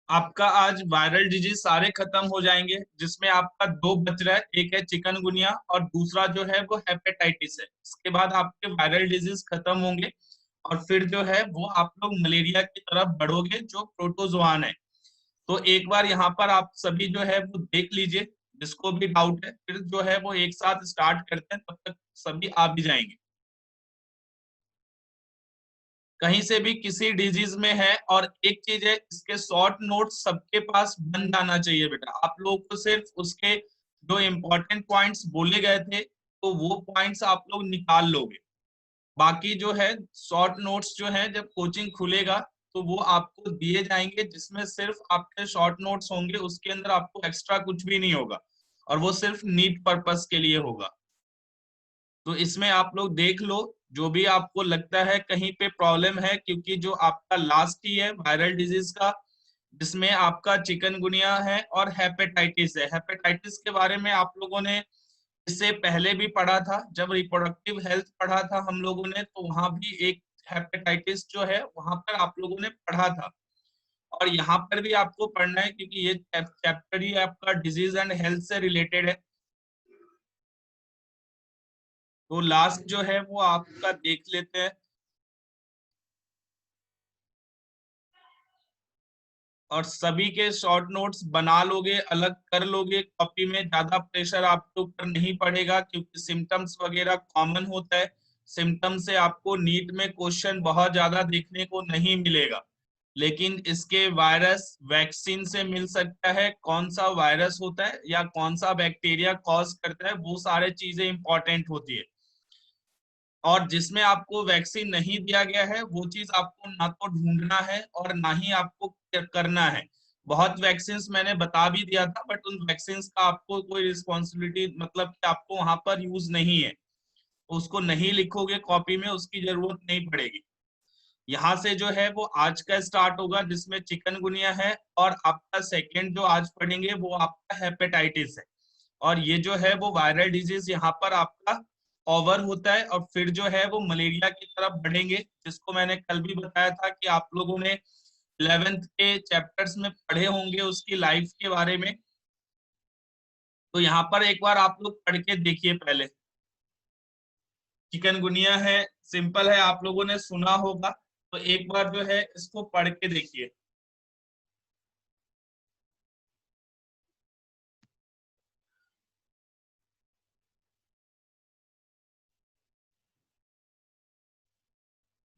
आपका आज viral disease सारे खत्म हो जाएंगे, जिसमें आपका दो बच रहा है, एक है चिकनगुनिया और दूसरा जो है वो हेपेटाइटिस है। इसके बाद आपके वायरल डिजीज खत्म होंगे और फिर जो है वो आप लोग मलेरिया की तरफ बढ़ोगे, जो प्रोटोजोआन है। तो एक बार यहाँ पर आप सभी जो है वो देख लीजिए, जिसको भी डाउट है, फिर जो है वो एक साथ स्टार्ट करते हैं, तब तक सभी आ भी जाएंगे। कहीं से भी किसी डिजीज में है। और एक चीज है, इसके शॉर्ट नोट्स सबके पास बन जाना चाहिए बेटा। आप लोग को सिर्फ उसके जो इम्पोर्टेंट पॉइंट्स बोले गए थे, तो वो पॉइंट्स आप लोग निकाल लोगे। बाकी जो है शॉर्ट नोट्स जो है, जब कोचिंग खुलेगा तो वो आपको दिए जाएंगे, जिसमें सिर्फ आपके शॉर्ट नोट्स होंगे, उसके अंदर आपको एक्स्ट्रा कुछ भी नहीं होगा, और वो सिर्फ नीट पर्पस के लिए होगा। तो इसमें आप लोग देख लो, जो भी आपको लगता है कहीं पे प्रॉब्लम है, क्योंकि जो आपका लास्ट ही है वायरल डिजीज का, जिसमें आपका चिकनगुनिया है और हेपेटाइटिस है। हेपेटाइटिस के बारे में आप लोगों ने इससे पहले भी पढ़ा था, जब रिप्रोडक्टिव हेल्थ पढ़ा था हम लोगों ने, तो वहां भी एक हेपेटाइटिस जो है वहां पर आप लोगों ने पढ़ा था। और यहाँ पर भी आपको पढ़ना है, क्योंकि ये चैप्टर ही आपका डिजीज एंड हेल्थ से रिलेटेड है। तो लास्ट जो है वो आपका देख लेते हैं। और सभी के शॉर्ट नोट्स बना लोगे, अलग कर लोगे कॉपी में, ज्यादा प्रेशर आपके ऊपर नहीं पड़ेगा, क्योंकि सिम्टम्स वगैरह कॉमन होता है। सिम्टम से आपको नीट में क्वेश्चन बहुत ज्यादा देखने को नहीं मिलेगा, लेकिन इसके वायरस वैक्सीन से मिल सकता है। कौन सा वायरस होता है या कौन सा बैक्टीरिया कॉज करता है, वो सारे चीजें इंपॉर्टेंट होती है। और जिसमें आपको वैक्सीन नहीं दिया गया है, वो चीज आपको ना तो ढूंढना है और ना ही आपको करना है। बहुत वैक्सीन मैंने बता भी दिया था, बट उन वैक्सीन का आपको कोई रिस्पॉन्सिबिलिटी, मतलब कि आपको वहां पर यूज नहीं है। उसको नहीं लिखोगे कॉपी में, उसकी जरूरत नहीं पड़ेगी। यहाँ से जो है वो आज का स्टार्ट होगा, जिसमें चिकनगुनिया है, और आपका सेकेंड जो आज पढ़ेंगे वो आपका हेपेटाइटिस है। और ये जो है वो वायरल डिजीज यहाँ पर आपका ओवर होता है, और फिर जो है वो मलेरिया की तरफ बढ़ेंगे, जिसको मैंने कल भी बताया था कि आप लोगों ने 11th के चैप्टर्स में पढ़े होंगे उसकी लाइफ के बारे में। तो यहाँ पर एक बार आप लोग पढ़ के देखिए पहले। चिकनगुनिया है, सिंपल है, आप लोगों ने सुना होगा, तो एक बार जो है इसको पढ़ के देखिए।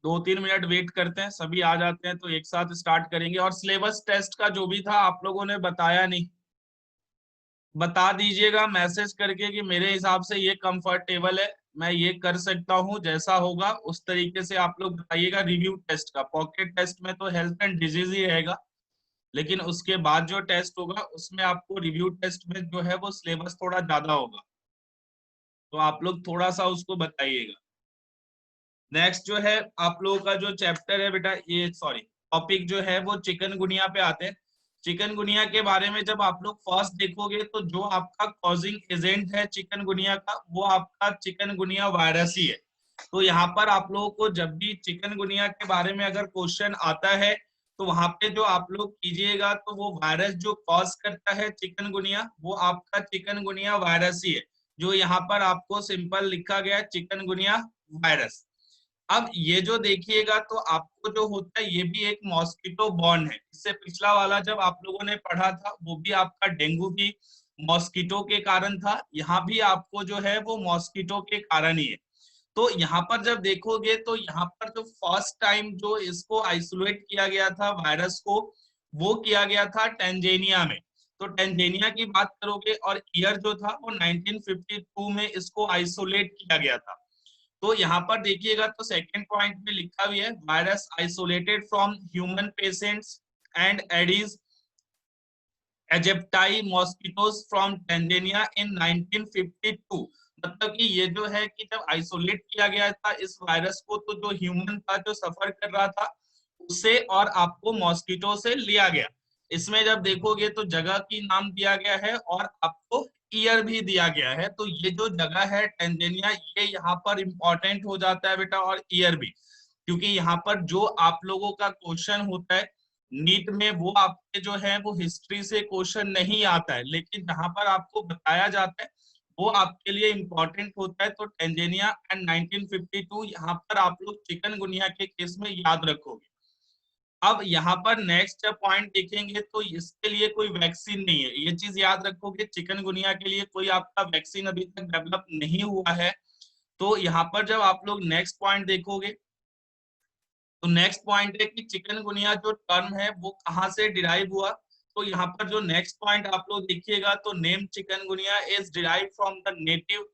2-3 मिनट वेट करते हैं, सभी आ जाते हैं तो एक साथ स्टार्ट करेंगे। और सिलेबस टेस्ट का जो भी था आप लोगों ने बताया नहीं, बता दीजिएगा मैसेज करके कि मेरे हिसाब से ये कंफर्टेबल है, मैं ये कर सकता हूँ। जैसा होगा उस तरीके से आप लोग बताइएगा। रिव्यू टेस्ट का, पॉकेट टेस्ट में तो हेल्थ एंड डिजीज ही रहेगा, लेकिन उसके बाद जो टेस्ट होगा उसमें आपको रिव्यू टेस्ट में जो है वो सिलेबस थोड़ा ज्यादा होगा, तो आप लोग थोड़ा सा उसको बताइएगा। नेक्स्ट जो है आप लोगों का जो चैप्टर है बेटा, ये सॉरी टॉपिक जो है वो चिकनगुनिया पे आते हैं। चिकनगुनिया के बारे में जब आप लोग फर्स्ट देखोगे, तो जो आपका कॉजिंग एजेंट है चिकनगुनिया का, वो आपका चिकनगुनिया वायरस ही है। तो यहाँ पर आप लोगों को जब भी चिकनगुनिया के बारे में अगर क्वेश्चन आता है, तो वहां पे जो आप लोग कीजिएगा, तो वो वायरस जो कॉज करता है चिकनगुनिया, वो आपका चिकनगुनिया वायरस ही है, जो यहाँ पर आपको सिंपल लिखा गया चिकनगुनिया वायरस। अब ये जो देखिएगा, तो आपको जो होता है ये भी एक मॉस्किटो बॉर्न है। इससे पिछला वाला जब आप लोगों ने पढ़ा था, वो भी आपका डेंगू भी मॉस्किटो के कारण था। यहाँ भी आपको जो है वो मॉस्किटो के कारण ही है। तो यहाँ पर जब देखोगे, तो यहाँ पर जो फर्स्ट टाइम जो इसको आइसोलेट किया गया था वायरस को, वो किया गया था टेंजेनिया में। तो टेंजेनिया की बात करोगे, और ईयर जो था वो 1952 में इसको आइसोलेट किया गया था। तो यहाँ पर देखिएगा, तो सेकंड पॉइंट में लिखा भी है, virus isolated from human patients and Aedes aegypti mosquitoes from Tanzania in 1952। मतलब कि ये जो है कि जब आइसोलेट किया गया था इस वायरस को, तो जो ह्यूमन था जो सफर कर रहा था उससे, और आपको मॉस्किटो से लिया गया। इसमें जब देखोगे तो जगह की नाम दिया गया है, और आपको ईयर भी दिया गया है। तो ये जो जगह है टेंजेनिया, ये यहाँ पर इंपॉर्टेंट हो जाता है बेटा, और ईयर भी, क्योंकि यहाँ पर जो आप लोगों का क्वेश्चन होता है नीट में वो आपके जो है वो हिस्ट्री से क्वेश्चन नहीं आता है, लेकिन जहां पर आपको बताया जाता है वो आपके लिए इम्पोर्टेंट होता है। तो टेंजेनिया एंड 1952 यहाँ पर आप लोग चिकनगुनिया के केस में याद रखोगे। अब यहाँ पर नेक्स्ट पॉइंट देखेंगे तो इसके लिए कोई वैक्सीन नहीं है, ये चीज याद रखोगे, चिकनगुनिया के लिए कोई आपका वैक्सीन अभी तक डेवलप नहीं हुआ है। तो यहाँ पर जब आप लोग नेक्स्ट पॉइंट देखोगे तो नेक्स्ट पॉइंट है कि चिकनगुनिया जो टर्म है वो कहाँ से डिराइव हुआ। तो यहाँ पर जो नेक्स्ट पॉइंट आप लोग देखिएगा तो name chikungunya is derive from the native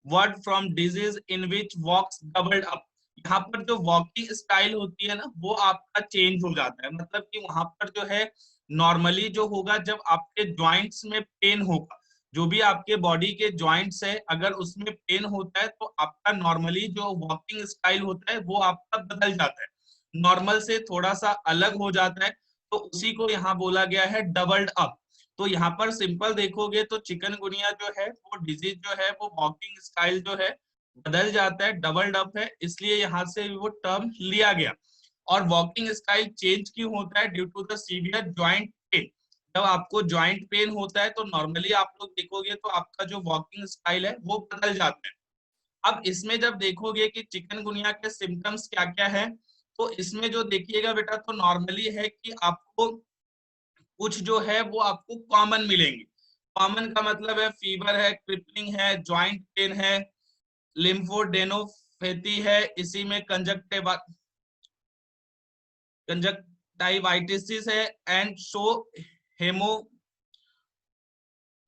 word from disease in which walks doubled up. यहाँ पर जो वॉकिंग स्टाइल होती है ना वो आपका चेंज हो जाता है, मतलब कि वहां पर जो है नॉर्मली जो होगा जब आपके जॉइंट्स में पेन होगा, जो भी आपके बॉडी के जॉइंट्स है अगर उसमें पेन होता है तो आपका नॉर्मली जो वॉकिंग स्टाइल होता है वो आपका बदल जाता है, नॉर्मल से थोड़ा सा अलग हो जाता है। तो उसी को यहाँ बोला गया है डबल्ड अप। तो यहाँ पर सिंपल देखोगे तो चिकनगुनिया जो है वो डिजीज जो है वो वॉकिंग स्टाइल जो है बदल जाता है, डबल्ड अप है, इसलिए यहाँ से वो टर्म लिया गया। और वॉकिंग स्टाइल चेंज क्यों होता है? Due to the severe joint pain. जब आपको जॉइंट पेन होता है तो नॉर्मली आप लोग देखोगे तो आपका जो वॉकिंग स्टाइल है वो बदल जाता है। अब इसमें जब देखोगे कि चिकनगुनिया के सिम्टम्स क्या क्या है, तो इसमें जो देखिएगा बेटा तो नॉर्मली है कि आपको कुछ जो है वो आपको कॉमन मिलेंगे। कॉमन का मतलब है फीवर है, क्रिपलिंग है, जॉइंट पेन है, लिम्फोडेनोपैथी है, इसी में कंजक्टाइवाइटिस है, and show haemo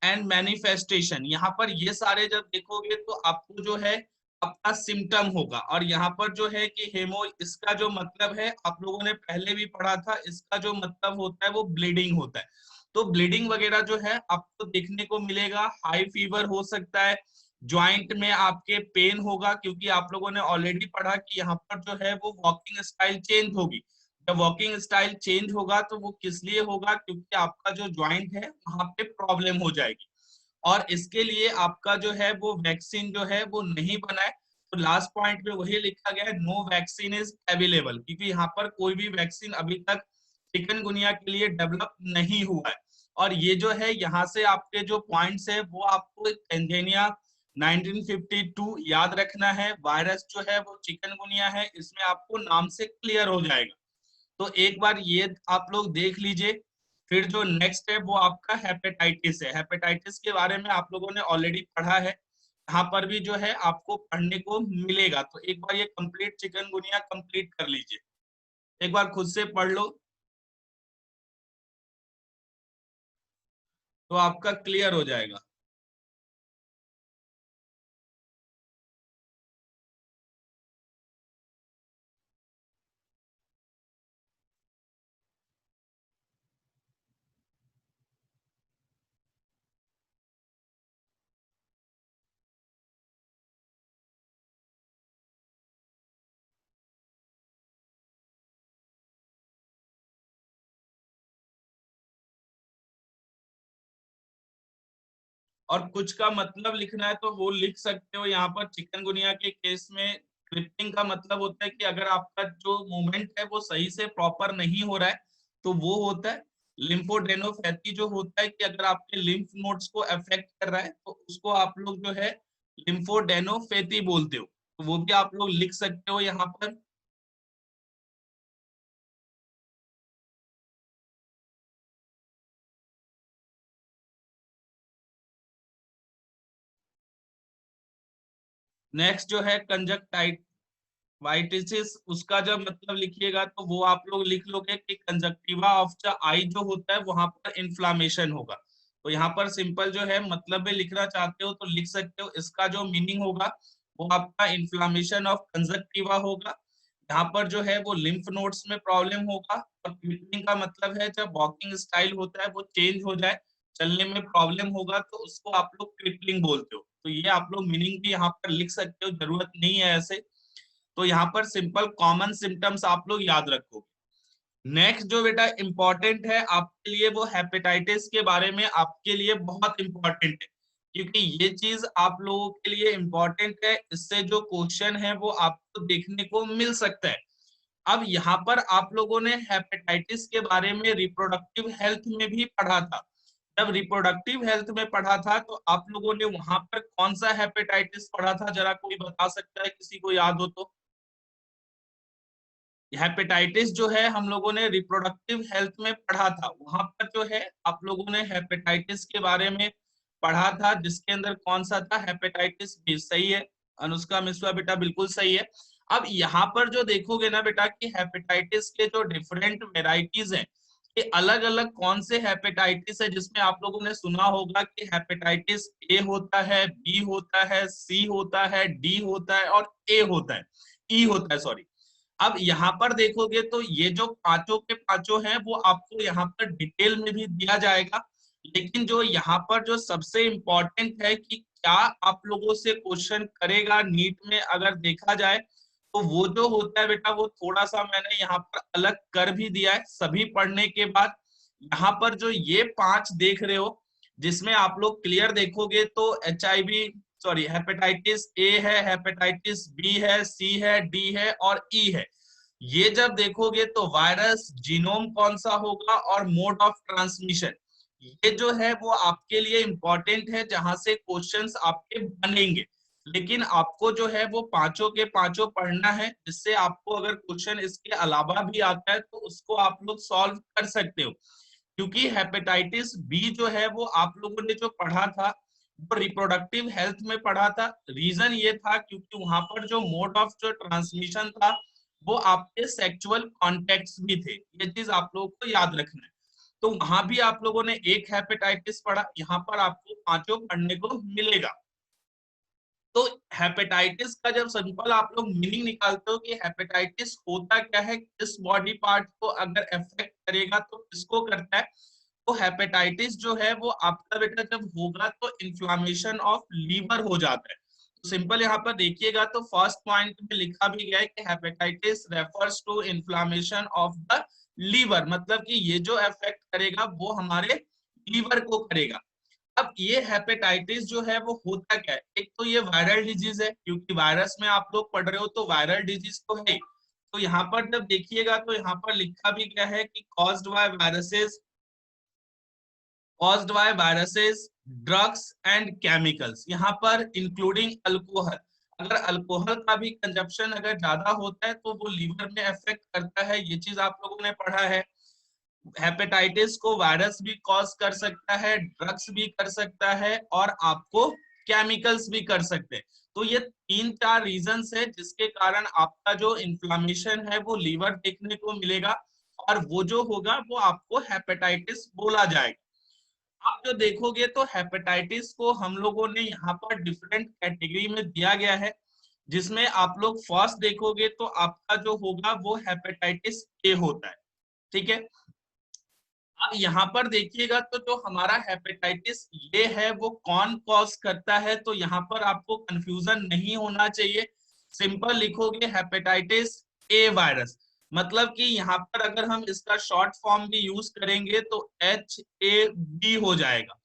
and manifestation. यहाँ पर ये सारे जब देखोगे तो आपको जो है आपका सिम्टम होगा। और यहाँ पर जो है कि हेमो, इसका जो मतलब है आप लोगों ने पहले भी पढ़ा था, इसका जो मतलब होता है वो ब्लीडिंग होता है। तो ब्लीडिंग वगैरह जो है आपको देखने को मिलेगा। हाई फीवर हो सकता है, ज्वाइंट में आपके पेन होगा, क्योंकि आप लोगों ने ऑलरेडी पढ़ा कि यहाँ पर जो है वो वॉकिंग स्टाइल चेंज होगी। जब वॉकिंग स्टाइल चेंज होगा तो वो किस लिए होगा? क्योंकि आपका जो ज्वाइंट है वहां पे प्रॉब्लम हो जाएगी। और इसके लिए आपका जो है वो वैक्सीन जो है वो नहीं बना है। तो लास्ट पॉइंट में वही लिखा गया है, नो वैक्सीन इज अवेलेबल, क्योंकि यहाँ पर कोई भी वैक्सीन अभी तक चिकनगुनिया के लिए डेवलप नहीं हुआ है। और ये जो है यहाँ से आपके जो पॉइंट्स है वो आपको टेंजेनिया 1952 याद रखना है। वायरस जो है वो चिकनगुनिया है, इसमें आपको नाम से क्लियर हो जाएगा। तो एक बार ये आप लोग देख लीजिए। फिर जो नेक्स्ट है वो आपका हेपेटाइटिस है। हेपेटाइटिस के बारे में आप लोगों ने ऑलरेडी पढ़ा है, यहाँ पर भी जो है आपको पढ़ने को मिलेगा। तो एक बार ये कंप्लीट चिकनगुनिया कंप्लीट कर लीजिए, एक बार खुद से पढ़ लो तो आपका क्लियर हो जाएगा। और कुछ का मतलब लिखना है तो वो लिख सकते हो। यहाँ पर चिकनगुनिया के केस में क्रिप्टिंग का मतलब होता है कि अगर आपका जो मूवमेंट है वो सही से प्रॉपर नहीं हो रहा है तो वो होता है। लिम्फोडेनोपैथी जो होता है कि अगर आपके लिम्फ नोड्स को अफेक्ट कर रहा है तो उसको आप लोग जो है लिम्फोडेनोपैथी बोलते हो, तो वो भी आप लोग लिख सकते हो यहाँ पर। नेक्स्ट जो है कंजक्टाइवाइटिस, उसका जब मतलब लिखिएगा तो वो आप लोग लिख लोगे कि कंजक्टिवा ऑफ द आई जो होता है वहां पर इन्फ्लामेशन होगा। तो यहाँ पर सिंपल जो है मतलब में लिखना चाहते हो तो लिख सकते हो, इसका जो मीनिंग होगा वो आपका इन्फ्लामेशन ऑफ कंजक्टिवा होगा। यहाँ पर जो है वो लिम्फ नोड्स में प्रॉब्लम होगा। और क्विटनिंग का मतलब है जब वॉकिंग स्टाइल होता है वो चेंज हो जाए, चलने में प्रॉब्लम होगा, तो उसको आप लोग क्रिपलिंग बोलते हो। तो ये आप लोग मीनिंग भी यहाँ पर लिख सकते हो, जरूरत नहीं है ऐसे। तो यहाँ पर सिंपल कॉमन सिम्टम्स आप लोग याद रखो। नेक्स्ट जो बेटा इंपॉर्टेंट है आपके लिए वो हेपेटाइटिस के बारे में आपके लिए बहुत इंपॉर्टेंट है, क्योंकि ये चीज आप लोगों के लिए इंपॉर्टेंट है। इससे जो क्वेश्चन है वो आपको देखने को मिल सकता है। अब यहाँ पर आप लोगों ने हेपेटाइटिस के बारे में रिप्रोडक्टिव हेल्थ में भी पढ़ा था। जब रिप्रोडक्टिव हेल्थ में पढ़ा था तो आप लोगों ने वहां पर कौन सा हेपेटाइटिस पढ़ा था, जरा कोई बता सकता है, किसी को याद हो तो? हेपेटाइटिस जो है हम लोगों ने रिप्रोडक्टिव हेल्थ में पढ़ा था, वहां पर जो है आप लोगों ने हेपेटाइटिस के बारे में पढ़ा था, जिसके अंदर कौन सा था, हेपेटाइटिस बी। सही है अनुष्का मिश्रा बेटा, बिल्कुल सही है। अब यहाँ पर जो देखोगे ना बेटा कि हेपेटाइटिस के जो डिफरेंट वेराइटीज हैं, ये अलग अलग कौन से हेपेटाइटिस है, जिसमें आप लोगों ने सुना होगा कि हेपेटाइटिस ए होता है, बी होता है, सी होता है, डी होता है और ए होता है, ई होता है, सॉरी। अब यहाँ पर देखोगे तो ये जो पांचों के पांचों हैं वो आपको यहाँ पर डिटेल में भी दिया जाएगा, लेकिन जो यहाँ पर जो सबसे इम्पोर्टेंट है कि क्या आप लोगों से क्वेश्चन करेगा नीट में अगर देखा जाए, तो वो जो होता है बेटा वो थोड़ा सा मैंने यहाँ पर अलग कर भी दिया है सभी पढ़ने के बाद। यहाँ पर जो ये पांच देख रहे हो, जिसमें आप लोग क्लियर देखोगे तो HIV, सॉरी हेपेटाइटिस ए है, हेपेटाइटिस बी है, सी है, डी है और ई है। ये जब देखोगे तो वायरस, जीनोम कौन सा होगा और मोड ऑफ ट्रांसमिशन, ये जो है वो आपके लिए इंपॉर्टेंट है, जहां से क्वेश्चंस आपके बनेंगे। लेकिन आपको जो है वो पांचों के पांचों पढ़ना है, जिससे आपको अगर क्वेश्चन इसके अलावा भी आता है तो उसको आप लोग सॉल्व कर सकते हो। क्योंकि हेपेटाइटिस बी जो है वो आप लोगों ने जो पढ़ा था वो रिप्रोडक्टिव हेल्थ में पढ़ा था। रीजन ये था क्योंकि वहां पर जो मोड ऑफ जो ट्रांसमिशन था वो आपके सेक्सुअल कॉन्टेक्ट्स भी थे, ये चीज आप लोगों को याद रखना है। तो वहां भी आप लोगों ने एक हेपेटाइटिस पढ़ा, यहाँ पर आपको पांचों पढ़ने को मिलेगा। तो हेपेटाइटिस का जब सिंपल आप लोग मीनिंग निकालते हो कि हेपेटाइटिस होता क्या है, किस बॉडी पार्ट को अगर अफेक्ट करेगा तो किसको करता है, तो हेपेटाइटिस जो है वो आपका बेटा जब होगा तो इन्फ्लामेशन ऑफ लीवर हो जाता है। तो सिंपल यहाँ पर देखिएगा तो फर्स्ट पॉइंट में लिखा भी गया है कि hepatitis refers to inflammation of the liver, मतलब कि ये जो अफेक्ट करेगा वो हमारे लीवर को करेगा। अब ये हेपेटाइटिस जो है वो होता क्या है, एक तो ये वायरल डिजीज है, क्योंकि वायरस में आप लोग पढ़ रहे हो तो वायरल डिजीज तो है। तो यहाँ पर जब देखिएगा तो यहाँ पर लिखा भी गया है कि caused by viruses, drugs and chemicals, यहाँ पर इंक्लूडिंग अल्कोहल। अगर अल्कोहल का भी कंजप्शन अगर ज्यादा होता है तो वो लीवर में अफेक्ट करता है, ये चीज आप लोगों ने पढ़ा है। हेपेटाइटिस को वायरस भी कॉज कर सकता है, ड्रग्स भी कर सकता है और आपको केमिकल्स भी कर सकते हैं। तो ये तीन चार रीजंस है जिसके कारण आपका जो इन्फ्लामेशन है वो लीवर देखने को मिलेगा, और वो जो होगा वो आपको हेपेटाइटिस बोला जाएगा। आप जो देखोगे तो हेपेटाइटिस को हम लोगों ने यहाँ पर डिफरेंट कैटेगरी में दिया गया है, जिसमें आप लोग फर्स्ट देखोगे तो आपका जो होगा वो हेपेटाइटिस ए होता है। ठीक है, अब यहाँ पर देखिएगा तो जो हमारा हेपेटाइटिस ये है वो कौन कॉज करता है, तो यहाँ पर आपको कंफ्यूजन नहीं होना चाहिए। सिंपल लिखोगे हेपेटाइटिस ए वायरस, मतलब कि यहाँ पर अगर हम इसका शॉर्ट फॉर्म भी यूज करेंगे तो HAV हो जाएगा।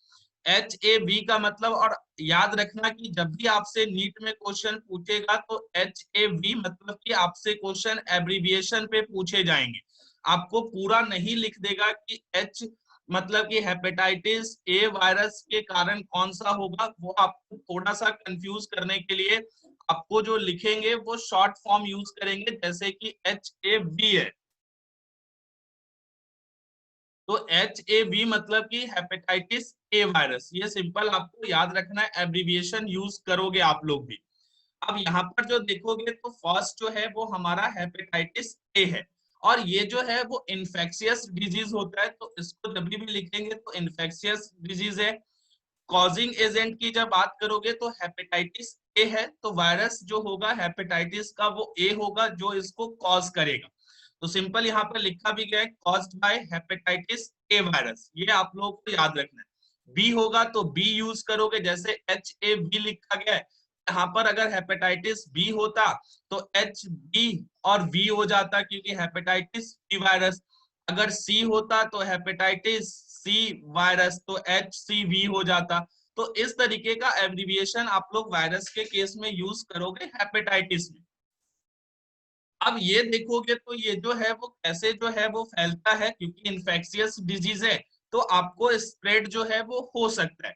HAV का मतलब, और याद रखना कि जब भी आपसे नीट में क्वेश्चन पूछेगा तो HAV मतलब कि आपसे क्वेश्चन एब्रीविएशन पे पूछे जाएंगे। आपको पूरा नहीं लिख देगा कि H मतलब कि हेपेटाइटिस ए वायरस के कारण कौन सा होगा, वो आपको थोड़ा सा कंफ्यूज करने के लिए आपको जो लिखेंगे वो शॉर्ट फॉर्म यूज करेंगे, जैसे कि HAV है। तो HAV मतलब कि हेपेटाइटिस ए वायरस, ये सिंपल आपको याद रखना है, एब्रीविएशन यूज करोगे आप लोग भी। अब यहाँ पर जो देखोगे तो फर्स्ट जो है वो हमारा हेपेटाइटिस ए है, और ये जो है वो इन्फेक्शियस डिजीज होता है, तो इसको जब भी लिखेंगे तो इन्फेक्शियस डिजीज है। कॉजिंग एजेंट की जब बात करोगे तो हेपेटाइटिस ए है, तो वायरस जो होगा हेपेटाइटिस का वो ए होगा जो इसको कॉज करेगा। तो सिंपल यहाँ पर लिखा भी गया है caused by hepatitis A virus, ये आप लोगों को याद रखना है। बी होगा तो बी यूज करोगे, जैसे HAV लिखा गया है, यहाँ पर अगर हेपेटाइटिस बी होता तो HB और V हो जाता, क्योंकि हेपेटाइटिस बी वायरस। अगर सी होता तो हेपेटाइटिस सी वायरस, तो HCV हो जाता। तो इस तरीके का एब्रिविएशन आप लोग वायरस के केस में यूज करोगे हेपेटाइटिस में। अब ये देखोगे तो ये जो है वो कैसे जो है वो फैलता है, क्योंकि इन्फेक्शियस डिजीज है तो आपको स्प्रेड जो है वो हो सकता है।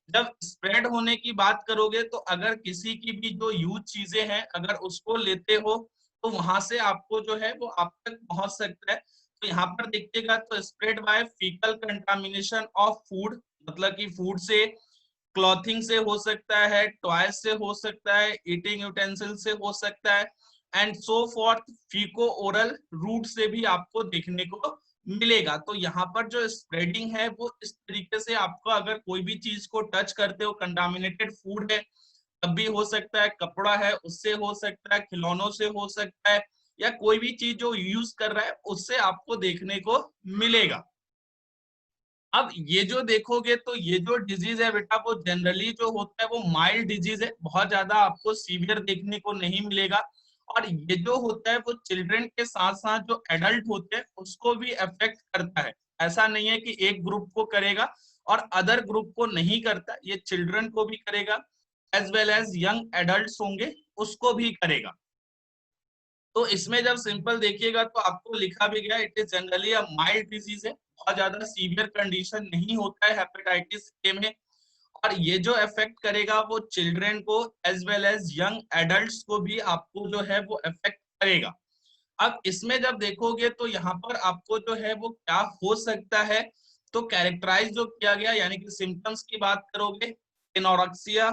जब स्प्रेड होने की बात करोगे तो अगर किसी की भी जो यूज चीजें हैं अगर उसको लेते हो तो वहां से आपको जो है वो आप तक पहुंच सकता है। तो यहाँ पर देखिएगा तो spread by faecal contamination of food, मतलब कि फूड से, क्लॉथिंग से हो सकता है, टॉय से हो सकता है, ईटिंग यूटेंसिल से हो सकता है, and so forth, faeco oral route से भी आपको देखने को मिलेगा। तो यहाँ पर जो स्प्रेडिंग है वो इस तरीके से आपको, अगर कोई भी चीज को टच करते हो, कंटामिनेटेड फूड है तब भी हो सकता है, कपड़ा है उससे हो सकता है, खिलौनों से हो सकता है, या कोई भी चीज जो यूज कर रहा है उससे आपको देखने को मिलेगा। अब ये जो देखोगे तो ये जो डिजीज है बेटा वो जनरली जो होता है वो माइल्ड डिजीज है, बहुत ज्यादा आपको सीवियर देखने को नहीं मिलेगा। और ये जो होता है वो चिल्ड्रन के साथ साथ जो एडल्ट होते हैं उसको भी अफेक्ट करता है। ऐसा नहीं है कि एक ग्रुप को करेगा और अदर ग्रुप को नहीं करता, ये चिल्ड्रन को भी करेगा as well as young adult होंगे उसको भी करेगा। तो इसमें जब सिंपल देखिएगा तो आपको लिखा भी गया, it is generally a mild disease है, बहुत ज्यादा सीवियर कंडीशन नहीं होता है हेपेटाइटिस ए में। और ये जो इफेक्ट करेगा वो चिल्ड्रन को as well as young adults को भी आपको जो है वो इफेक्ट करेगा। अब इसमें जब देखोगे तो यहाँ पर आपको जो है वो क्या हो सकता है, तो कैरेक्टराइज जो किया गया, यानी कि सिम्टम्स की बात करोगे, एनोरेक्सिया,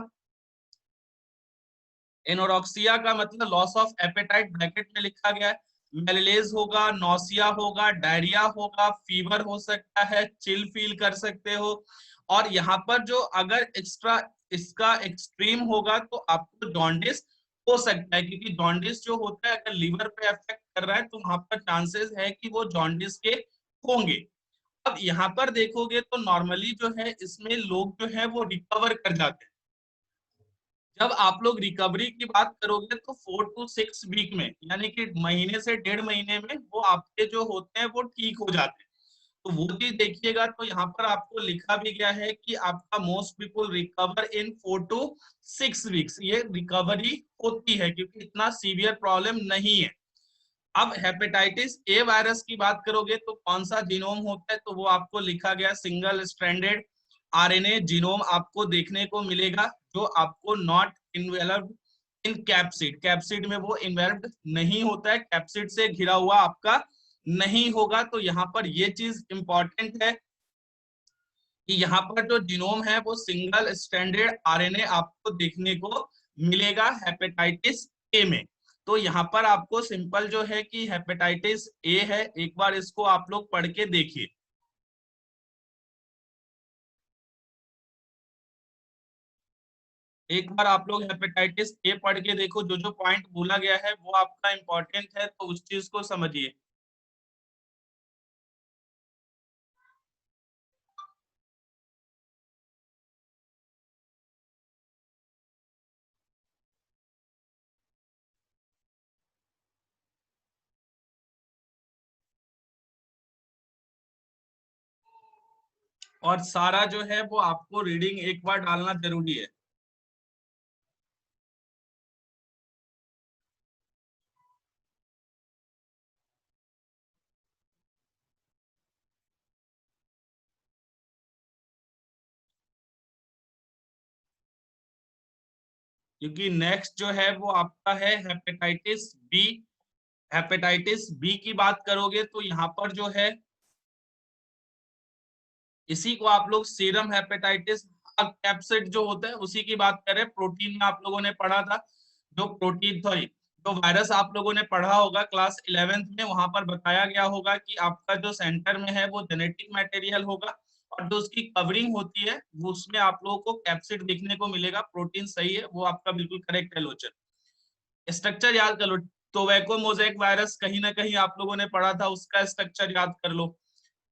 एनोरेक्सिया का मतलब लॉस ऑफ एपेटाइट ब्रैकेट में लिखा गया है, मेलेज होगा, नौसिया होगा, डायरिया होगा, फीवर हो सकता है, चिल फील कर सकते हो। और यहाँ पर जो अगर एक्स्ट्रा इसका एक्सट्रीम होगा तो आपको जॉन्डिस हो सकता है, क्योंकि जॉन्डिस जो होता है अगर लीवर पे अफेक्ट कर रहा है तो वहां पर चांसेस है कि वो जॉन्डिस के होंगे। अब यहाँ पर देखोगे तो नॉर्मली जो है इसमें लोग जो है वो रिकवर कर जाते हैं। जब आप लोग रिकवरी की बात करोगे तो 4 to 6 वीक में, यानी कि महीने से 1.5 महीने में वो आपके जो होते हैं वो ठीक हो जाते हैं। तो वो चीज देखिएगा तो यहाँ पर आपको लिखा भी गया है कि आपका most people recover in 4 to 6 weeks, ये रिकवरी होती है क्योंकि इतना सीवियर प्रॉब्लम नहीं है। अब हेपेटाइटिस ए वायरस की बात करोगे तो कौन सा जीनोम होता है, तो वो आपको लिखा गया सिंगल स्ट्रैंडेड आरएनए जीनोम आपको देखने को मिलेगा, जो आपको नॉट इन्वेल्व्ड इन कैप्सिड, कैप्सिड में वो इन्वेल्व्ड नहीं होता है, कैप्सिड से घिरा हुआ आपका नहीं होगा। तो यहाँ पर ये चीज इंपॉर्टेंट है कि यहाँ पर जो जीनोम है वो सिंगल स्ट्रैंडेड आरएनए आपको देखने को मिलेगा हेपेटाइटिस ए में। तो यहाँ पर आपको सिंपल जो है कि हेपेटाइटिस ए है, एक बार इसको आप लोग पढ़ के देखिए। एक बार आप लोग हेपेटाइटिस ए पढ़ के देखो, जो जो पॉइंट बोला गया है वो आपका इंपॉर्टेंट है तो उस चीज को समझिए। और सारा जो है वो आपको रीडिंग एक बार डालना जरूरी है। क्योंकि नेक्स्ट जो है वो आपका है हेपेटाइटिस बी। हेपेटाइटिस बी की बात करोगे तो यहाँ पर जो है इसी को आप लोग सीरम हेपेटाइटिस कैप्सिड जो होता है उसी की बात करें। प्रोटीन में आप लोगों ने पढ़ा था, जो प्रोटीन सॉरी जो वायरस आप लोगों ने पढ़ा होगा क्लास 11th में, वहां पर बताया गया होगा कि आपका जो सेंटर में है वो जेनेटिक मटेरियल होगा और जो उसकी कवरिंग होती है वो उसमें आप लोगों को कैप्सिड देखने को मिलेगा। प्रोटीन सही है, वो आपका बिल्कुल करेक्ट है लोचन। स्ट्रक्चर याद कर लो, टोबैको मोज़ेक वायरस कहीं ना कहीं आप लोगों ने पढ़ा था, उसका स्ट्रक्चर याद कर लो।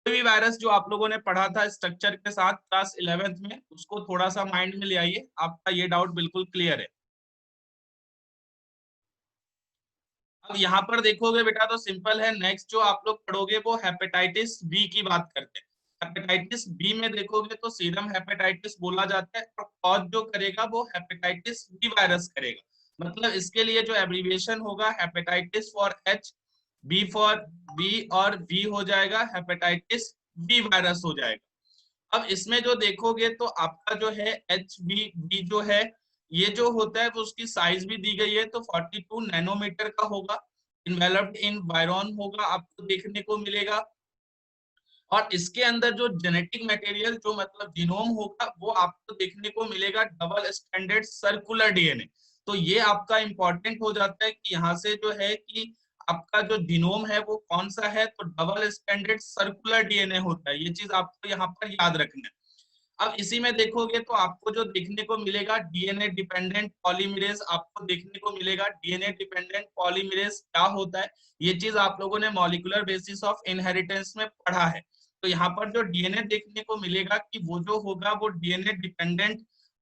कोई भी वायरस जो आप लोगों ने पढ़ा था स्ट्रक्चर के साथ क्लास 11th में, उसको थोड़ा सा माइंड में ले आइए, आपका ये डाउट बिल्कुल क्लियर है। अब यहाँ पर देखोगे बेटा तो सिंपल है, नेक्स्ट जो आप लोग पढ़ोगे वो हेपेटाइटिस बी की बात करते हैं। हेपेटाइटिस बी में देखोगे तो सीरम हेपेटाइटिस बोला जाता है और कॉज जो करेगा वो हेपेटाइटिस बी वायरस करेगा। मतलब इसके लिए जो एब्रीविएशन होगा hepatitis for H, B for B, और वी हो जाएगा हेपेटाइटिस बी वायरस हो जाएगा। अब इसमें जो देखोगे तो आपका जो है एच बी वी जो है ये जो होता है वो उसकी साइज भी दी गई है, तो 42 नैनोमीटर का होगा। इन्वेलप्ड इन वायरॉन होगा, आपको देखने को मिलेगा। और इसके अंदर जो जेनेटिक मटेरियल जो मतलब जीनोम होगा वो आपको देखने को मिलेगा डबल स्टैंडर्ड सर्कुलर डीएनए। तो ये आपका इंपॉर्टेंट हो जाता है कि यहाँ से जो है कि आपका जो जीनोम है वो कौन सा है, तो डबल स्टैंडर्ड सर्कुलर डीएनए होता है। ये चीज आपको यहाँ पर याद रखना है। अब इसी में देखोगे तो आपको जो देखने को मिलेगा डीएनए डिपेंडेंट पॉलीमरेज आपको देखने को मिलेगा। डीएनए डिपेंडेंट पॉलीमरेज क्या होता है, ये चीज आप लोगों ने मॉलिक्यूलर बेसिस ऑफ इनहेरिटेंस में पढ़ा है। तो यहाँ पर जो डीएनए देखने को मिलेगा कि वो जो होगा वो डीएनए डिपेंडेंट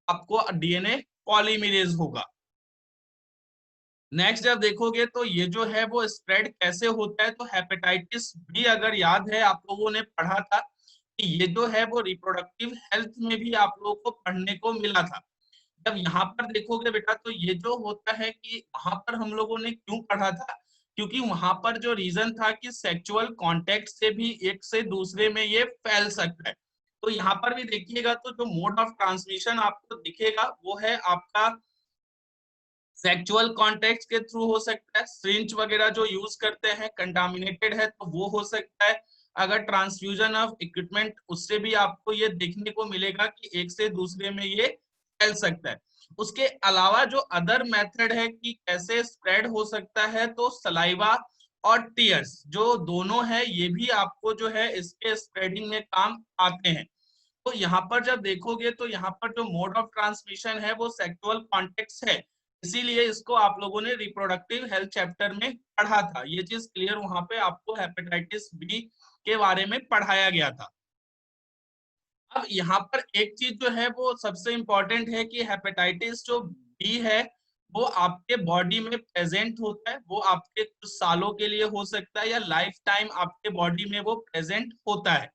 आपको डीएनए पॉलीमरेज होगा। नेक्स्ट जब देखोगे तो ये जो है वो स्प्रेड कैसे होता है, तो हेपेटाइटिस बी अगर याद है आप लोगों ने पढ़ा था कि ये जो है वो रिप्रोडक्टिव हेल्थ में भी आप लोगों को पढ़ने को मिला था। जब यहाँ पर देखोगे बेटा तो ये जो होता है कि वहां पर हम लोगों ने क्यों पढ़ा था, क्योंकि वहां पर जो रीजन था कि सेक्सुअल कांटेक्ट से भी एक से दूसरे में ये फैल सकता है। तो यहाँ पर भी देखिएगा तो जो मोड ऑफ ट्रांसमिशन आपको दिखेगा वो है आपका सेक्सुअल कॉन्टेक्ट के थ्रू हो सकता है। सिरिंज वगैरह जो यूज करते हैं कंटामिनेटेड है तो वो हो सकता है। अगर ट्रांसफ्यूजन ऑफ इक्विपमेंट उससे भी आपको ये देखने को मिलेगा कि एक से दूसरे में ये फैल सकता है। उसके अलावा जो अदर मेथड है कि कैसे स्प्रेड हो सकता है, तो सलाइवा और टीयर्स जो दोनों है ये भी आपको जो है इसके स्प्रेडिंग में काम आते हैं। तो यहाँ पर जब देखोगे तो यहाँ पर जो मोड ऑफ ट्रांसमिशन है वो सेक्सुअल कॉन्टेक्ट है, इसीलिए इसको आप लोगों ने रिप्रोडक्टिव हेल्थ चैप्टर में पढ़ा था। ये चीज क्लियर वहां पे आपको हेपेटाइटिस बी के बारे में पढ़ाया गया था। अब यहाँ पर एक चीज जो है वो सबसे इंपॉर्टेंट है कि हेपेटाइटिस जो बी है वो आपके बॉडी में प्रेजेंट होता है, वो आपके कुछ सालों के लिए हो सकता है या लाइफ टाइम आपके बॉडी में वो प्रेजेंट होता है।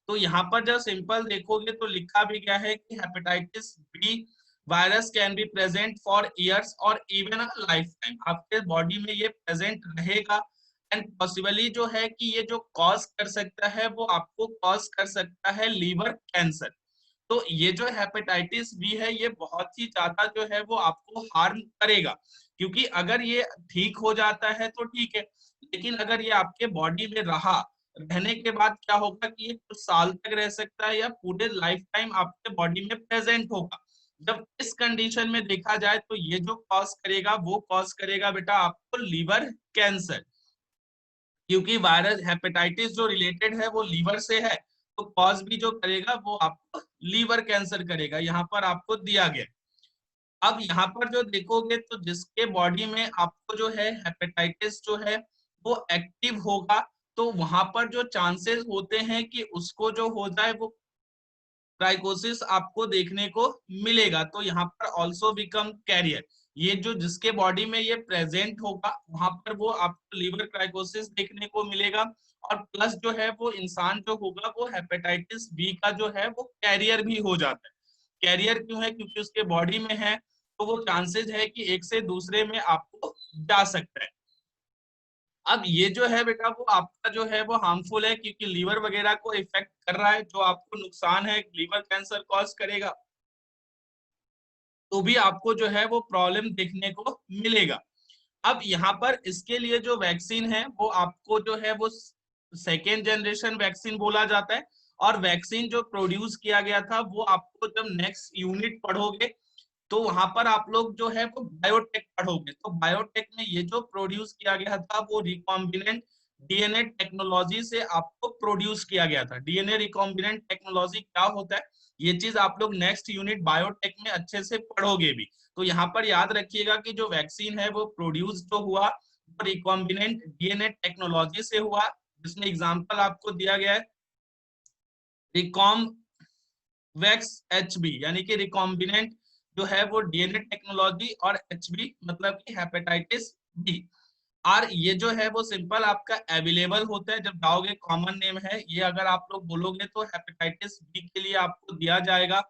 तो यहाँ पर जब सिंपल देखोगे तो लिखा भी गया है कि hepatitis B virus can be present for years और इवन अ लाइफ टाइम, आपके बॉडी में ये प्रेजेंट रहेगा। एंड पॉसिबली जो है कि ये जो कॉज कर सकता है वो आपको कॉज कर सकता है लीवर कैंसर। तो ये जो हेपेटाइटिस बी है ये बहुत ही ज्यादा जो है वो आपको हार्म करेगा, क्योंकि अगर ये ठीक हो जाता है तो ठीक है, लेकिन अगर ये आपके बॉडी में रहने के बाद क्या होगा कि ये कुछ साल तक रह सकता है या पूरे लाइफ टाइम आपके बॉडी में प्रेजेंट होगा। जब इस कंडीशन में देखा जाए तो ये जो कॉज करेगा वो कॉज करेगा बेटा आपको लीवर कैंसर, क्योंकि वायरस हेपेटाइटिस जो रिलेटेड है वो लीवर से है। तो कॉज भी जो करेगा वो आपको लीवर कैंसर करेगा, यहाँ पर आपको दिया गया। अब यहाँ पर जो देखोगे तो जिसके बॉडी में आपको जो है हेपेटाइटिस जो है वो एक्टिव होगा, तो वहां पर जो चांसेस होते हैं कि उसको जो हो जाए वो ट्राइकोसिस आपको देखने को मिलेगा। तो यहाँ पर ऑल्सो बिकम कैरियर, ये जो जिसके बॉडी में ये प्रेजेंट होगा वहां पर वो आपको लीवर क्राइकोसिस देखने को मिलेगा। और प्लस जो है वो इंसान जो होगा वो हेपेटाइटिस बी का जो है वो कैरियर भी हो जाता है। कैरियर क्यों है, क्योंकि उसके बॉडी में है तो वो चांसेस है कि एक से दूसरे में आपको जा सकता है। अब ये जो है बेटा वो आपका जो है वो हार्मफुल है, क्योंकि लीवर वगैरह को इफेक्ट कर रहा है, जो आपको नुकसान है लीवर कैंसर कॉज करेगा, तो भी आपको जो है वो प्रॉब्लम देखने को मिलेगा। अब यहाँ पर इसके लिए जो वैक्सीन है वो आपको जो है वो सेकेंड जनरेशन वैक्सीन बोला जाता है। और वैक्सीन जो प्रोड्यूस किया गया था वो आपको जब नेक्स्ट यूनिट पढ़ोगे तो वहां पर आप लोग जो है वो बायोटेक पढ़ोगे। तो बायोटेक में ये जो प्रोड्यूस किया गया था वो रिकॉम्बिनेंट डीएनए टेक्नोलॉजी से आपको प्रोड्यूस किया गया था। डीएनए रिकॉम्बिनेंट टेक्नोलॉजी क्या होता है ये चीज आप लोग नेक्स्ट यूनिट बायोटेक में अच्छे से पढ़ोगे भी। तो यहाँ पर याद रखिएगा कि जो वैक्सीन है वो प्रोड्यूस जो हुआ वो रिकॉम्बिनेंट डीएनए टेक्नोलॉजी से हुआ, जिसमें एग्जाम्पल आपको दिया गया है रिकॉम वैक्स एच बी, यानी कि रिकॉम्बिनेंट जो है वो डीएनए टेक्नोलॉजी, और एच बी मतलब कि हेपेटाइटिस बी। और ये जो है वो सिंपल आपका अवेलेबल होता है जब जाओगे, कॉमन नेम है ये, अगर आप लोग बोलोगे तो हेपेटाइटिस बी के लिए आपको दिया जाएगा।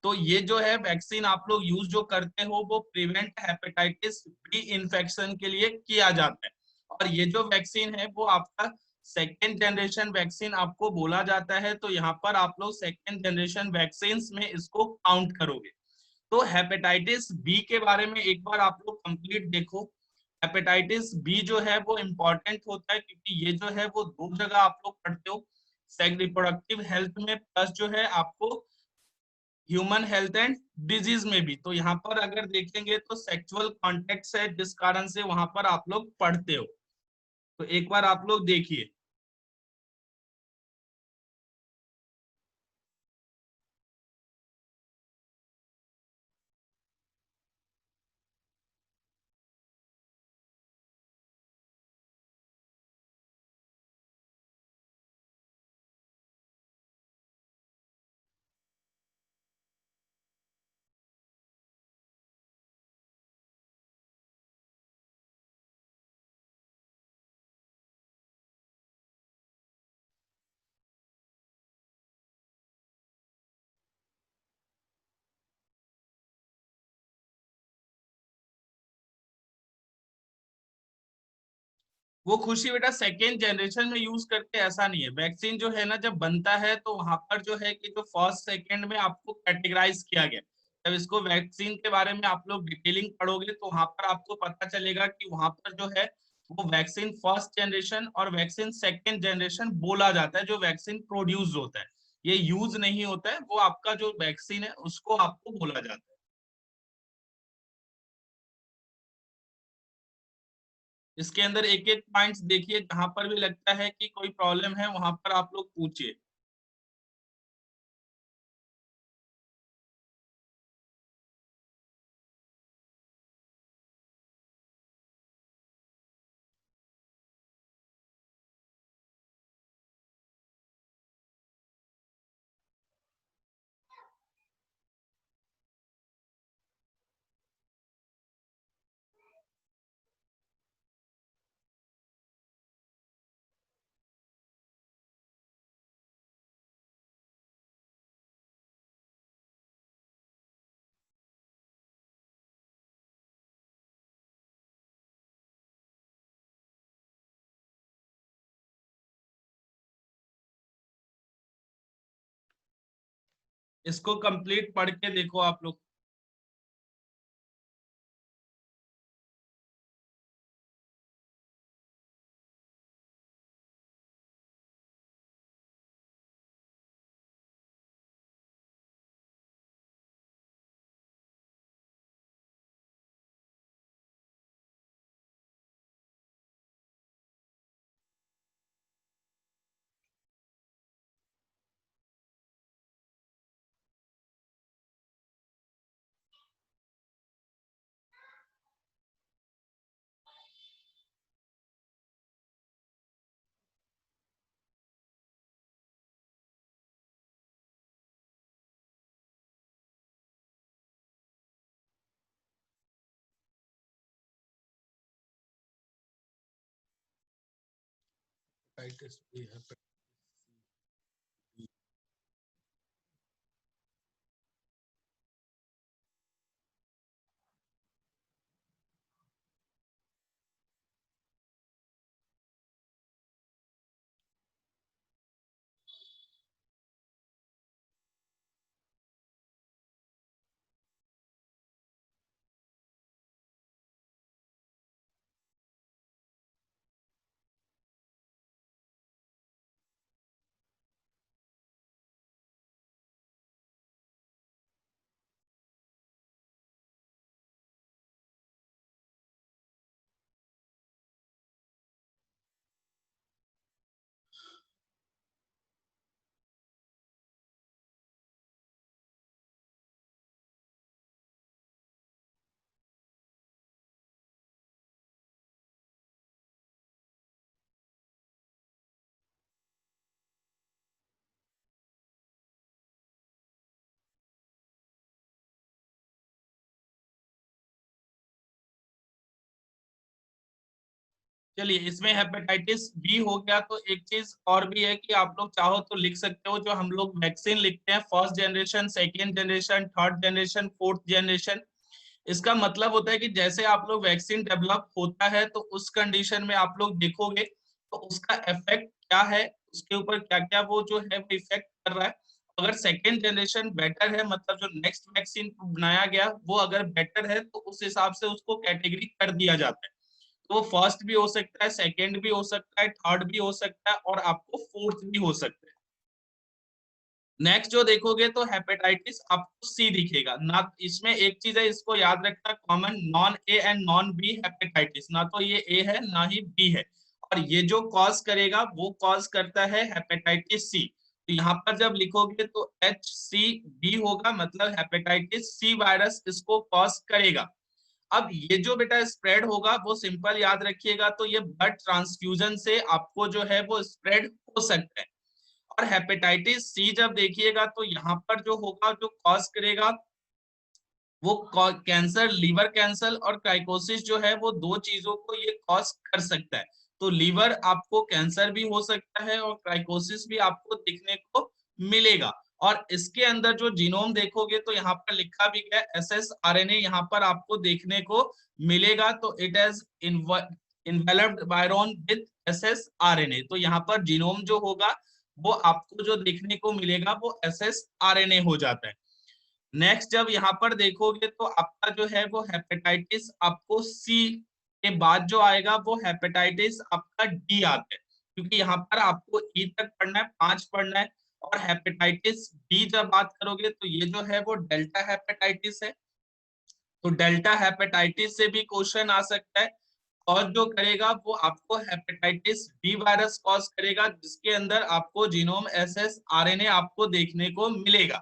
तो ये जो है वैक्सीन आप लोग यूज जो करते हो वो प्रिवेंट हेपेटाइटिस बी इन्फेक्शन के लिए किया जाता है। और ये जो वैक्सीन है वो आपका सेकेंड जनरेशन वैक्सीन आपको बोला जाता है, तो यहाँ पर आप लोग सेकेंड जनरेशन वैक्सीन में इसको काउंट करोगे। तो हेपेटाइटिस बी के बारे में एक बार आप लोग कंप्लीट देखो। हेपेटाइटिस बी जो है वो इंपॉर्टेंट होता है क्योंकि ये जो है वो दो जगह आप लोग पढ़ते हो, सेक्स रिप्रोडक्टिव हेल्थ में प्लस जो है आपको ह्यूमन हेल्थ एंड डिजीज में भी। तो यहाँ पर अगर देखेंगे तो सेक्सुअल कॉन्टेक्ट है जिस कारण से वहां पर आप लोग पढ़ते हो। तो एक बार आप लोग देखिए। वो खुशी बेटा सेकेंड जनरेशन में यूज करते ऐसा नहीं है। वैक्सीन जो है ना जब बनता है तो वहां पर जो है कि जो फर्स्ट सेकेंड में आपको कैटेगराइज किया गया। जब इसको वैक्सीन के बारे में आप लोग डिटेलिंग पढ़ोगे तो वहां पर आपको पता चलेगा कि वहां पर जो है वो वैक्सीन फर्स्ट जनरेशन और वैक्सीन सेकेंड जनरेशन बोला जाता है। जो वैक्सीन प्रोड्यूस होता है ये यूज नहीं होता है, वो आपका जो वैक्सीन है उसको आपको बोला जाता है। इसके अंदर एक एक पॉइंट्स देखिए, जहां पर भी लगता है कि कोई प्रॉब्लम है वहां पर आप लोग पूछिए। इसको कंप्लीट पढ़ के देखो आप लोग। चलिए इसमें हेपेटाइटिस बी हो गया। तो एक चीज और भी है कि आप लोग चाहो तो लिख सकते हो, जो हम लोग वैक्सीन लिखते हैं first generation, second generation, third generation, fourth generation, इसका मतलब होता है कि जैसे आप लोग वैक्सीन डेवलप होता है तो उस कंडीशन में आप लोग देखोगे तो उसका इफेक्ट क्या है, उसके ऊपर क्या क्या वो जो है वो इफेक्ट कर रहा है। अगर सेकेंड जनरेशन बेटर है, मतलब जो नेक्स्ट वैक्सीन बनाया गया वो अगर बेटर है, तो उस हिसाब से उसको कैटेगरी कर दिया जाता है। तो फर्स्ट भी हो सकता है, सेकेंड भी हो सकता है, थर्ड भी हो सकता है, और आपको फोर्थ भी हो सकता है। नेक्स्ट जो देखोगे तो हेपेटाइटिस आपको सी दिखेगा ना। इसमें एक चीज है, इसको याद रखना, common non A and non B hepatitis, ना तो ये ए है ना ही बी है। और ये जो कॉज करेगा वो कॉज करता है हेपेटाइटिस सी। तो यहाँ पर जब लिखोगे तो एच सी बी होगा, मतलब हेपेटाइटिस सी वायरस इसको कॉज करेगा। अब ये जो बेटा स्प्रेड होगा वो सिंपल याद रखिएगा, तो ये ब्लड ट्रांसफ्यूजन से आपको जो है वो स्प्रेड हो सकता है। और हेपेटाइटिस सी जब देखिएगा तो यहाँ पर जो होगा, जो कॉज करेगा वो कैंसर, लीवर कैंसर और क्राइकोसिस जो है वो दो चीजों को ये कॉज कर सकता है। तो लीवर आपको कैंसर भी हो सकता है और क्राइकोसिस भी आपको दिखने को मिलेगा। और इसके अंदर जो जीनोम देखोगे तो यहाँ पर लिखा भी गया S S R N A, यहाँ पर आपको देखने को मिलेगा। तो it has enveloped virion with S S R N A. तो यहाँ पर जीनोम जो होगा वो आपको जो देखने को मिलेगा वो S S R N A हो जाता है। नेक्स्ट जब यहाँ पर देखोगे तो आपका जो है वो हेपेटाइटिस आपको सी के बाद जो आएगा वो हेपेटाइटिस आपका डी आता है, क्योंकि यहाँ पर आपको ई तक पढ़ना है, 5 पढ़ना है। और हेपेटाइटिस बी जब बात करोगे तो ये जो है वो डेल्टा हेपेटाइटिस है। तो डेल्टा हेपेटाइटिस से भी क्वेश्चन आ सकता है। और जो करेगा वो आपको हेपेटाइटिस बी वायरस कॉज करेगा, जिसके अंदर आपको genome S S R N A आपको देखने को मिलेगा।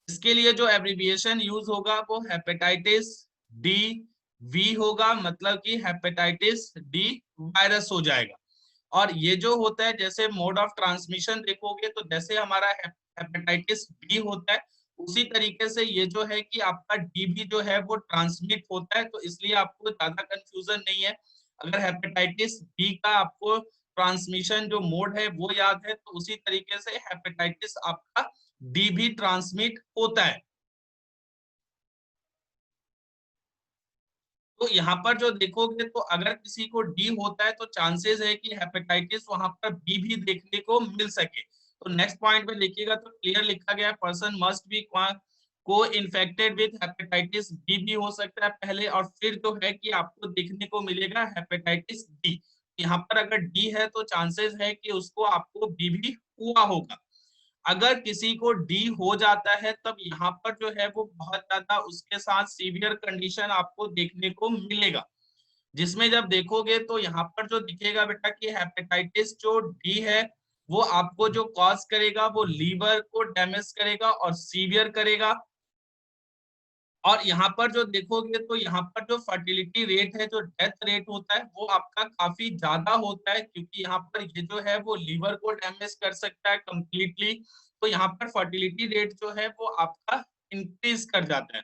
इसके लिए जो एब्रिविएशन यूज होगा वो हेपेटाइटिस डी वी होगा, मतलब कि हेपेटाइटिस डी वायरस हो जाएगा। और ये जो होता है, जैसे मोड ऑफ ट्रांसमिशन देखोगे तो जैसे हमारा हेपेटाइटिस बी होता है, उसी तरीके से ये जो है कि आपका डी भी जो है वो ट्रांसमिट होता है। तो इसलिए आपको ज्यादा कंफ्यूजन नहीं है। अगर हेपेटाइटिस बी का आपको ट्रांसमिशन जो मोड है वो याद है, तो उसी तरीके से हेपेटाइटिस आपका डी भी ट्रांसमिट होता है। तो यहाँ पर जो देखोगे तो अगर किसी को डी होता है तो चांसेस है कि हेपेटाइटिस वहां पर बी भी देखने को मिल सके। तो नेक्स्ट पॉइंट पे देखिएगा तो क्लियर लिखा गया, पर्सन मस्ट बी को इन्फेक्टेड विद हेपेटाइटिस बी भी हो सकता है पहले, और फिर जो है कि आपको देखने को मिलेगा हेपेटाइटिस डी। यहाँ पर अगर डी है तो चांसेस है कि उसको आपको बी भी हुआ होगा। अगर किसी को डी हो जाता है तब यहाँ पर जो है वो बहुत ज्यादा उसके साथ सीवियर कंडीशन आपको देखने को मिलेगा, जिसमें जब देखोगे तो यहाँ पर जो दिखेगा बेटा कि हेपेटाइटिस जो डी है वो आपको जो कॉज करेगा वो लीवर को डैमेज करेगा और सीवियर करेगा। और यहाँ पर जो देखोगे तो यहाँ पर जो फर्टिलिटी रेट है, जो डेथ रेट होता है वो आपका काफी ज्यादा होता है, क्योंकि यहाँ पर ये जो है वो लीवर को डैमेज कर सकता है कंप्लीटली। तो यहाँ पर फर्टिलिटी रेट जो है वो आपका इंक्रीज कर जाता है।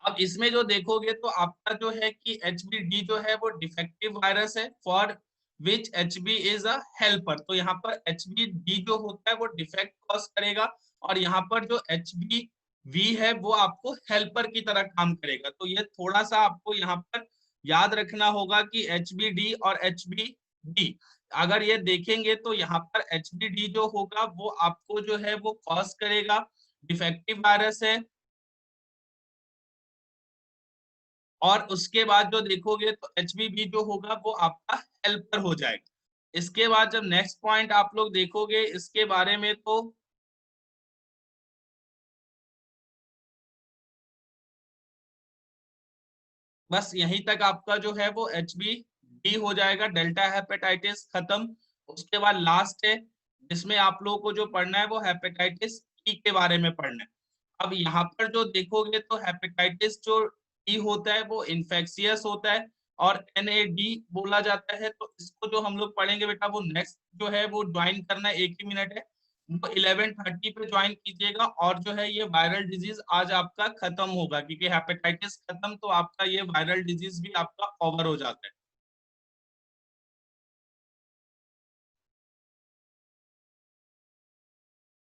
अब इसमें जो देखोगे तो आपका जो है कि एच बी डी जो है वो डिफेक्टिव वायरस है, for which H B is a helper. तो यहाँ पर एच बी डी जो होता है वो डिफेक्ट कॉज करेगा, और यहाँ पर जो एच बी वी है वो आपको हेल्पर की तरह काम करेगा। तो ये थोड़ा सा आपको यहाँ पर याद रखना होगा कि एच बी डी और एच बी डी अगर ये देखेंगे तो यहाँ पर एच बी डी जो होगा वो आपको जो है वो कॉज करेगा, डिफेक्टिव वायरस है। और उसके बाद जो देखोगे तो एचबीवी जो होगा वो आपका हेल्पर हो जाएगा। इसके बाद जब नेक्स्ट पॉइंट आप लोग देखोगे इसके बारे में, तो बस यहीं तक आपका जो है वो एच बी डी हो जाएगा, डेल्टा हेपेटाइटिस खत्म। उसके बाद लास्ट है जिसमें आप लोगों को जो पढ़ना है वो हेपेटाइटिस ई के बारे में पढ़ना है। अब यहाँ पर जो देखोगे तो हेपेटाइटिस जो ई होता है वो इन्फेक्शियस होता है और NAD बोला जाता है। तो इसको जो हम लोग पढ़ेंगे बेटा वो नेक्स्ट जो है वो ज्वाइन करना 1 ही मिनट है, वो 11:30 पे ज्वाइन कीजिएगा। और जो है ये वायरल डिजीज आज आपका खत्म होगा, क्योंकि हेपेटाइटिस खत्म तो आपका ये वायरल डिजीज भी आपका कवर हो जाता है।